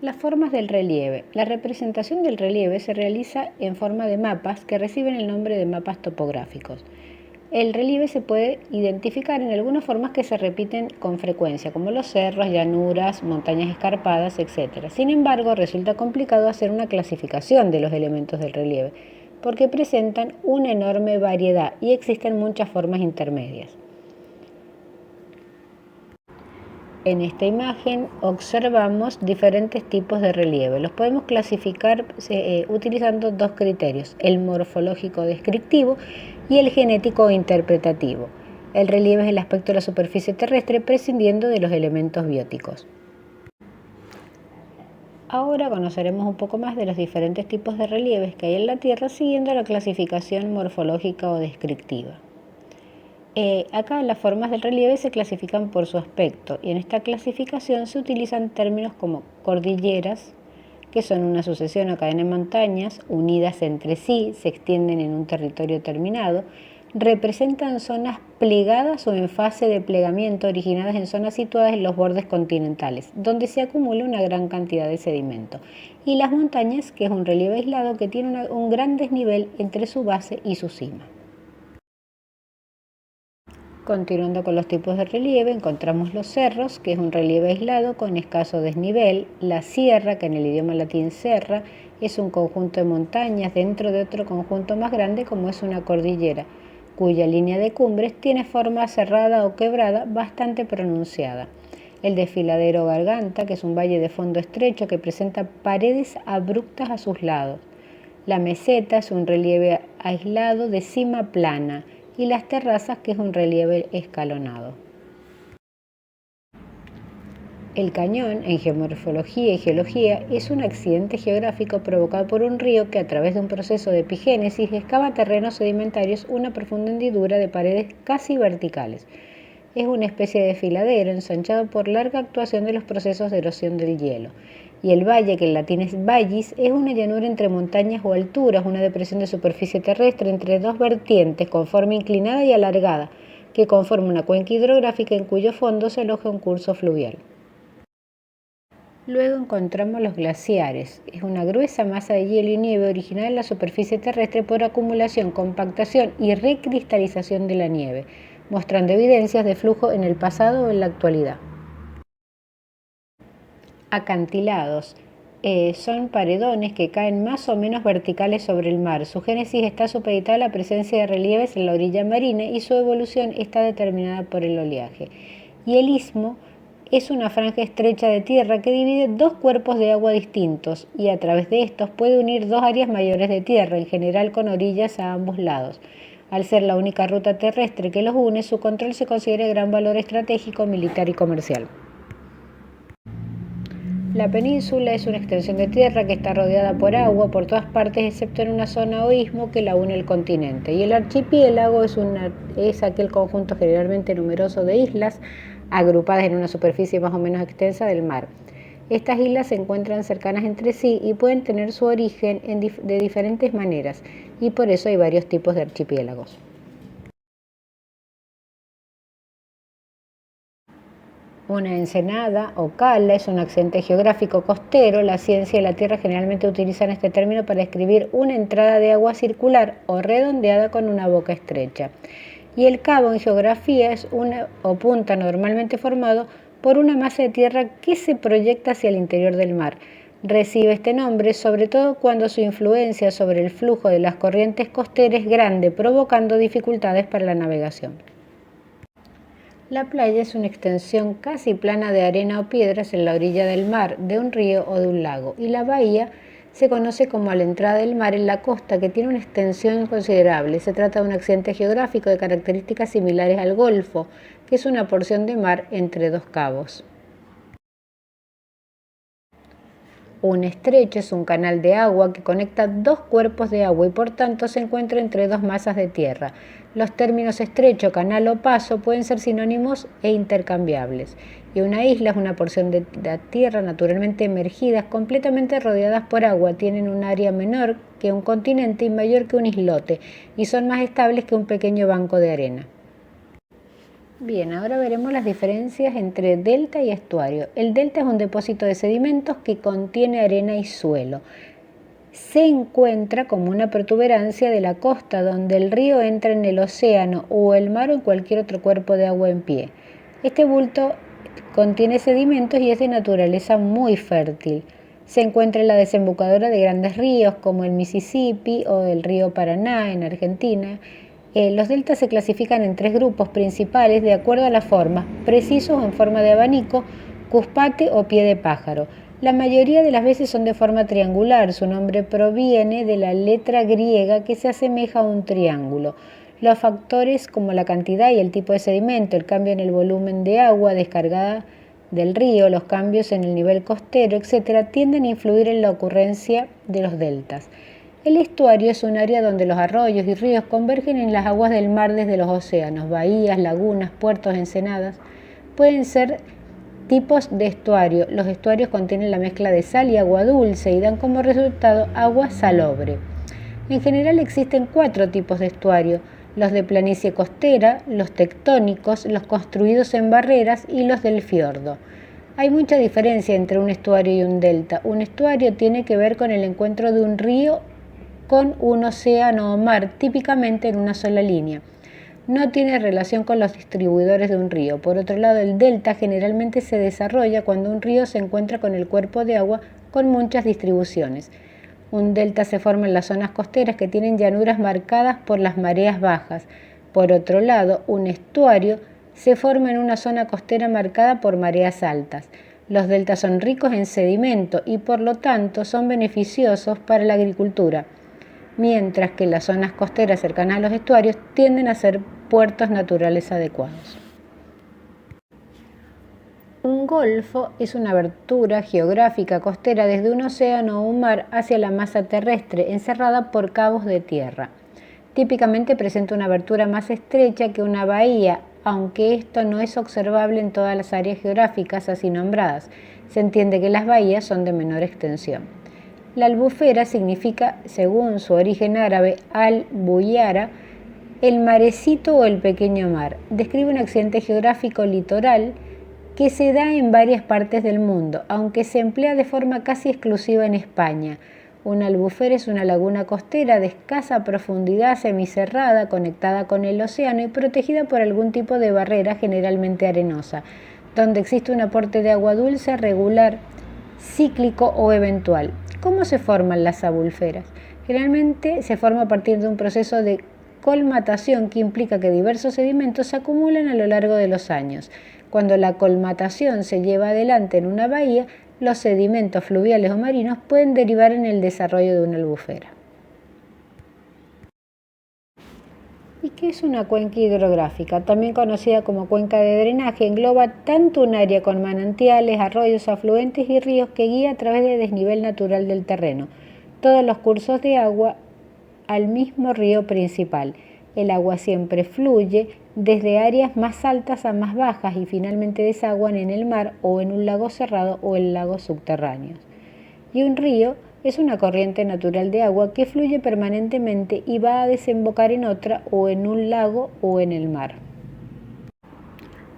Las formas del relieve. La representación del relieve se realiza en forma de mapas que reciben el nombre de mapas topográficos. El relieve se puede identificar en algunas formas que se repiten con frecuencia, como los cerros, llanuras, montañas escarpadas, etc. Sin embargo, resulta complicado hacer una clasificación de los elementos del relieve, porque presentan una enorme variedad y existen muchas formas intermedias. En esta imagen observamos diferentes tipos de relieve. Los podemos clasificar utilizando dos criterios, el morfológico descriptivo y el genético interpretativo. El relieve es el aspecto de la superficie terrestre prescindiendo de los elementos bióticos. Ahora conoceremos un poco más de los diferentes tipos de relieves que hay en la Tierra siguiendo la clasificación morfológica o descriptiva. Acá las formas del relieve se clasifican por su aspecto y en esta clasificación se utilizan términos como cordilleras, que son una sucesión o cadena de montañas unidas entre sí, se extienden en un territorio terminado, representan zonas plegadas o en fase de plegamiento originadas en zonas situadas en los bordes continentales, donde se acumula una gran cantidad de sedimento, y las montañas, que es un relieve aislado que tiene un gran desnivel entre su base y su cima. Continuando con los tipos de relieve, encontramos los cerros, que es un relieve aislado con escaso desnivel, la sierra, que en el idioma latín serra, es un conjunto de montañas dentro de otro conjunto más grande como es una cordillera, cuya línea de cumbres tiene forma cerrada o quebrada bastante pronunciada. El desfiladero garganta, que es un valle de fondo estrecho que presenta paredes abruptas a sus lados. La meseta es un relieve aislado de cima plana, y las terrazas, que es un relieve escalonado. El cañón, en geomorfología y geología, es un accidente geográfico provocado por un río que a través de un proceso de epigénesis excava terrenos sedimentarios una profunda hendidura de paredes casi verticales. Es una especie de desfiladero ensanchado por larga actuación de los procesos de erosión del hielo. Y el valle, que en latín es vallis, es una llanura entre montañas o alturas, una depresión de superficie terrestre entre dos vertientes con forma inclinada y alargada, que conforma una cuenca hidrográfica en cuyo fondo se aloja un curso fluvial. Luego encontramos los glaciares. Es una gruesa masa de hielo y nieve originada en la superficie terrestre por acumulación, compactación y recristalización de la nieve, mostrando evidencias de flujo en el pasado o en la actualidad. Acantilados. Son paredones que caen más o menos verticales sobre el mar. Su génesis está supeditada a la presencia de relieves en la orilla marina y su evolución está determinada por el oleaje. Y el istmo es una franja estrecha de tierra que divide dos cuerpos de agua distintos y a través de estos puede unir dos áreas mayores de tierra, en general con orillas a ambos lados. Al ser la única ruta terrestre que los une, su control se considera de gran valor estratégico, militar y comercial. La península es una extensión de tierra que está rodeada por agua por todas partes excepto en una zona o istmo que la une al continente. Y el archipiélago es aquel conjunto generalmente numeroso de islas agrupadas en una superficie más o menos extensa del mar. Estas islas se encuentran cercanas entre sí y pueden tener su origen de diferentes maneras, y por eso hay varios tipos de archipiélagos. Una ensenada o cala es un accidente geográfico costero. La ciencia y la tierra generalmente utilizan este término para describir una entrada de agua circular o redondeada con una boca estrecha. Y el cabo en geografía es una punta normalmente formado por una masa de tierra que se proyecta hacia el interior del mar. Recibe este nombre sobre todo cuando su influencia sobre el flujo de las corrientes costeras es grande, provocando dificultades para la navegación. La playa es una extensión casi plana de arena o piedras en la orilla del mar, de un río o de un lago, y la bahía se conoce como la entrada del mar en la costa, que tiene una extensión considerable. Se trata de un accidente geográfico de características similares al golfo, que es una porción de mar entre dos cabos. Un estrecho es un canal de agua que conecta dos cuerpos de agua y por tanto se encuentra entre dos masas de tierra. Los términos estrecho, canal o paso pueden ser sinónimos e intercambiables. Y una isla es una porción de la tierra naturalmente emergidas, completamente rodeadas por agua. Tienen un área menor que un continente y mayor que un islote y son más estables que un pequeño banco de arena. Bien, ahora veremos las diferencias entre delta y estuario. El delta es un depósito de sedimentos que contiene arena y suelo. Se encuentra como una protuberancia de la costa donde el río entra en el océano o el mar o en cualquier otro cuerpo de agua en pie. Este bulto contiene sedimentos y es de naturaleza muy fértil. Se encuentra en la desembocadura de grandes ríos como el Mississippi o el río Paraná en Argentina. Los deltas se clasifican en tres grupos principales de acuerdo a la forma: precisos o en forma de abanico, cuspate o pie de pájaro. La mayoría de las veces son de forma triangular. Su nombre proviene de la letra griega que se asemeja a un triángulo. Los factores como la cantidad y el tipo de sedimento, el cambio en el volumen de agua descargada del río, los cambios en el nivel costero, etc., tienden a influir en la ocurrencia de los deltas. El estuario es un área donde los arroyos y ríos convergen en las aguas del mar desde los océanos. Bahías, lagunas, puertos, ensenadas pueden ser tipos de estuario. Los estuarios contienen la mezcla de sal y agua dulce y dan como resultado agua salobre. En general existen 4 tipos de estuario: los de planicie costera, los tectónicos, los construidos en barreras y los del fiordo. Hay mucha diferencia entre un estuario y un delta. Un estuario tiene que ver con el encuentro de un río con un océano o mar, típicamente en una sola línea. No tiene relación con los distribuidores de un río. Por otro lado, el delta generalmente se desarrolla cuando un río se encuentra con el cuerpo de agua con muchas distribuciones. Un delta se forma en las zonas costeras que tienen llanuras marcadas por las mareas bajas. Por otro lado, un estuario se forma en una zona costera marcada por mareas altas. Los deltas son ricos en sedimento y por lo tanto son beneficiosos para la agricultura, mientras que las zonas costeras cercanas a los estuarios tienden a ser puertos naturales adecuados. Un golfo es una abertura geográfica costera desde un océano o un mar hacia la masa terrestre, encerrada por cabos de tierra. Típicamente presenta una abertura más estrecha que una bahía, aunque esto no es observable en todas las áreas geográficas así nombradas. Se entiende que las bahías son de menor extensión. La albufera significa, según su origen árabe, al-buyara, el marecito o el pequeño mar. Describe un accidente geográfico litoral que se da en varias partes del mundo, aunque se emplea de forma casi exclusiva en España. Una albufera es una laguna costera de escasa profundidad, semicerrada, conectada con el océano y protegida por algún tipo de barrera, generalmente arenosa, donde existe un aporte de agua dulce regular, cíclico o eventual. ¿Cómo se forman las albuferas? Generalmente se forma a partir de un proceso de colmatación que implica que diversos sedimentos se acumulan a lo largo de los años. Cuando la colmatación se lleva adelante en una bahía, los sedimentos fluviales o marinos pueden derivar en el desarrollo de una albufera. ¿Y qué es una cuenca hidrográfica? También conocida como cuenca de drenaje, engloba tanto un área con manantiales, arroyos, afluentes y ríos que guía a través del desnivel natural del terreno todos los cursos de agua al mismo río principal. El agua siempre fluye desde áreas más altas a más bajas y finalmente desaguan en el mar o en un lago cerrado o en lagos subterráneos. Y un río es una corriente natural de agua que fluye permanentemente y va a desembocar en otra o en un lago o en el mar.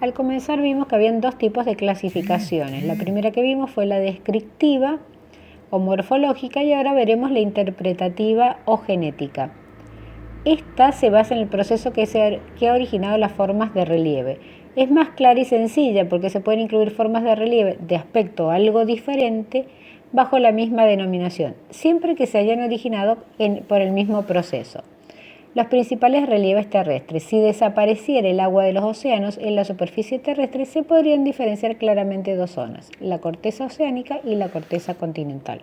Al comenzar vimos que habían 2 tipos de clasificaciones. La primera que vimos fue la descriptiva o morfológica y ahora veremos la interpretativa o genética. Esta se basa en el proceso que ha originado las formas de relieve. Es más clara y sencilla porque se pueden incluir formas de relieve de aspecto algo diferente bajo la misma denominación, siempre que se hayan originado por el mismo proceso. Los principales relieves terrestres. Si desapareciera el agua de los océanos en la superficie terrestre, se podrían diferenciar claramente 2 zonas, la corteza oceánica y la corteza continental.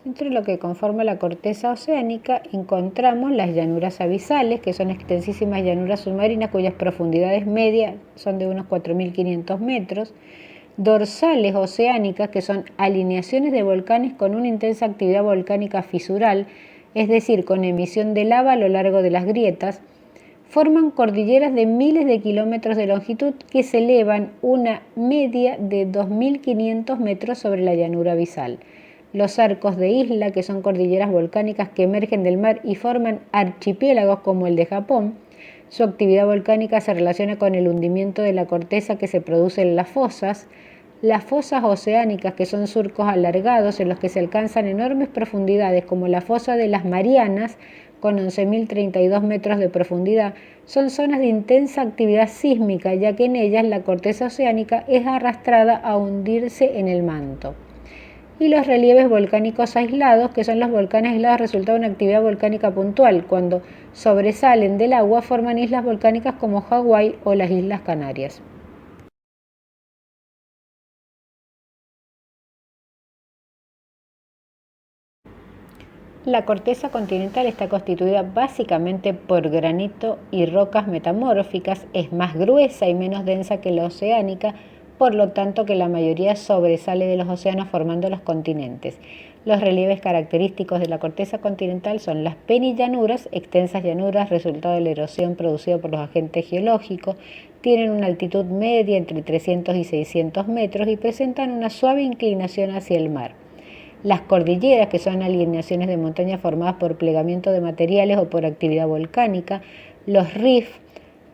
Dentro de lo que conforma la corteza oceánica encontramos las llanuras abisales, que son extensísimas llanuras submarinas cuyas profundidades medias son de unos 4.500 metros, dorsales oceánicas, que son alineaciones de volcanes con una intensa actividad volcánica fisural, es decir, con emisión de lava a lo largo de las grietas, forman cordilleras de miles de kilómetros de longitud que se elevan una media de 2.500 metros sobre la llanura abisal. los arcos de isla, que son cordilleras volcánicas que emergen del mar y forman archipiélagos como el de Japón. Su actividad volcánica se relaciona con el hundimiento de la corteza que se produce en las fosas oceánicas, que son surcos alargados en los que se alcanzan enormes profundidades, como la fosa de las Marianas, con 11.032 metros de profundidad, son zonas de intensa actividad sísmica, ya que en ellas la corteza oceánica es arrastrada a hundirse en el manto. Y los relieves volcánicos aislados, que son los volcanes aislados resultado de una actividad volcánica puntual. Cuando sobresalen del agua forman islas volcánicas como Hawái o las Islas Canarias. La corteza continental está constituida básicamente por granito y rocas metamórficas, es más gruesa y menos densa que la oceánica, por lo tanto que la mayoría sobresale de los océanos formando los continentes. Los relieves característicos de la corteza continental son las penillanuras, extensas llanuras resultado de la erosión producida por los agentes geológicos, tienen una altitud media entre 300 y 600 metros y presentan una suave inclinación hacia el mar. Las cordilleras, que son alineaciones de montañas formadas por plegamiento de materiales o por actividad volcánica. Los rifts,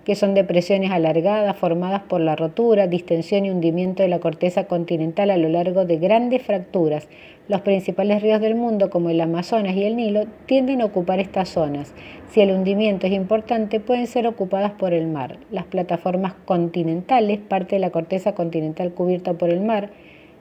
que son depresiones alargadas formadas por la rotura, distensión y hundimiento de la corteza continental a lo largo de grandes fracturas. Los principales ríos del mundo, como el Amazonas y el Nilo, tienden a ocupar estas zonas. Si el hundimiento es importante, pueden ser ocupadas por el mar. Las plataformas continentales, parte de la corteza continental cubierta por el mar.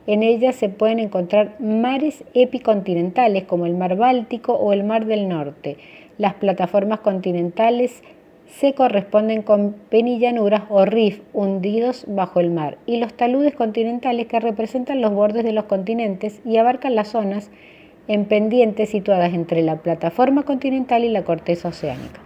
En ellas se pueden encontrar mares epicontinentales como el mar Báltico o el mar del Norte. Las plataformas continentales se corresponden con penillanuras o rifts hundidos bajo el mar, y los taludes continentales, que representan los bordes de los continentes y abarcan las zonas en pendientes situadas entre la plataforma continental y la corteza oceánica.